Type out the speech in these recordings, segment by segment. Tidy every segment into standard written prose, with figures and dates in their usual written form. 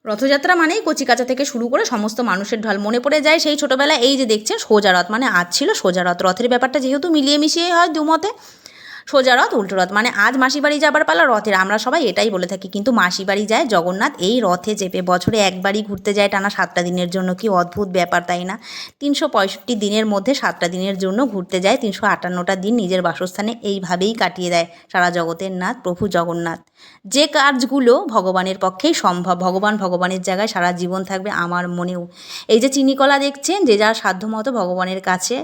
রথযাত্রা মানেই কচিকাঁচা থেকে শুরু করে সমস্ত মানুষের ঢল। মনে পড়ে যায় সেই ছোটোবেলায় এই যে দেখছেন সোজা রথ, মানে আজ ছিল সোজা রথ। রথের ব্যাপারটা যেহেতু মিলিয়ে মিশিয়ে হয় দুমতে, সোজা রথ উল্টো রথ, মানে আজ মাসি বাড়ি যাবার পালা রথের, আমরা সবাই এটাই বলে থাকি। কিন্তু মাসি বাড়ি যায় জগন্নাথ এই রথে চেপে, বছরে একবারই ঘুরতে যায় টানা 7টা দিনের জন্য। কি অদ্ভুত ব্যাপার তাই না? 365 দিনের মধ্যে 7টা দিনের জন্য ঘুরতে যায়, 358টা দিন নিজের বাসস্থানে এইভাবেই কাটিয়ে দেয় সারা জগতের নাথ প্রভু জগন্নাথ। যে কাজগুলো ভগবানের পক্ষেই সম্ভব, ভগবানের জায়গায় সারা জীবন থাকবে আমার মনেও। এই যে চিনিকলা দেখছেন, যে যার সাধ্যমতো ভগবানের কাছে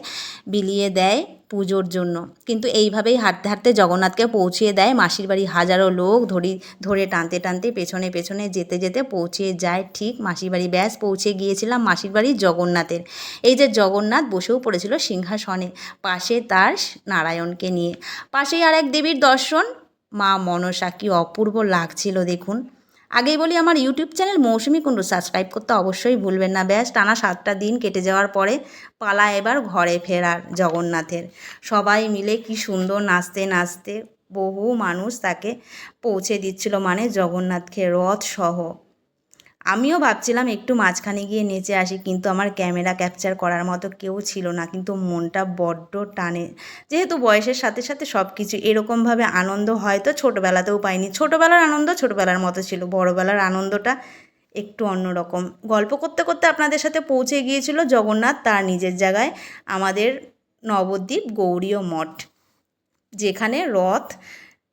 বিলিয়ে দেয় পুজোর জন্য, কিন্তু এইভাবেই হাঁটতে হাঁটতে জগন্নাথকে পৌঁছিয়ে দেয় মাসির বাড়ি। হাজারো লোক ধরে টানতে টানতে পেছনে পেছনে যেতে যেতে পৌঁছে যায় ঠিক মাসির বাড়ি। ব্যাস পৌঁছে গিয়েছিলাম মাসির বাড়ি জগন্নাথের। এই যে জগন্নাথ বসেও পড়েছিল সিংহাসনে, পাশে তার নারায়ণকে নিয়ে। পাশেই আর এক দেবীর দর্শন, মা মনসা। কি অপূর্ব লাগছিল দেখুন। আগেই বলি, আমার ইউটিউব চ্যানেল মৌসুমি কুণ্ডু সাবস্ক্রাইব করতে অবশ্যই ভুলবেন না। ব্যাস টানা 7টা দিন কেটে যাওয়ার পরে পালা এবার ঘরে ফেরার জগন্নাথের। সবাই মিলে কি সুন্দর নাচতে নাচতে বহু মানুষ তাকে পৌঁছে দিচ্ছিল, মানে জগন্নাথকে রথ সহ। আমিও ভাবছিলাম একটু মাঝখানে গিয়ে নেচে আসি, কিন্তু আমার ক্যামেরা ক্যাপচার করার মতো কেউ ছিল না। কিন্তু মনটা বড্ড টানে, যেহেতু বয়সের সাথে সাথে সব কিছু এরকমভাবে আনন্দ হয়তো ছোটোবেলাতেও পাইনি। ছোটোবেলার আনন্দ ছোটোবেলার মতো ছিল, বড়োবেলার আনন্দটা একটু অন্যরকম। গল্প করতে করতে আপনাদের সাথে পৌঁছে গিয়েছিল জগন্নাথ তার নিজের জায়গায়, আমাদের নবদ্বীপ গৌড়ীয় মঠ, যেখানে রথ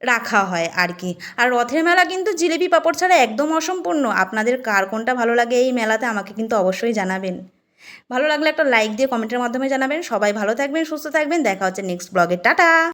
রাখা হয় আর কি। আর রথের মেলা কিন্তু জিলিপি পাঁপড় ছাড়া একদম অসম্পূর্ণ। আপনাদের কার কোনটা ভালো লাগে এই মেলাতে আমাকে কিন্তু অবশ্যই জানাবেন। ভালো লাগলে একটা লাইক দিয়ে কমেন্টের মাধ্যমে জানাবেন। সবাই ভালো থাকবেন, সুস্থ থাকবেন, দেখা হচ্ছে নেক্সট ব্লগে। টাটা।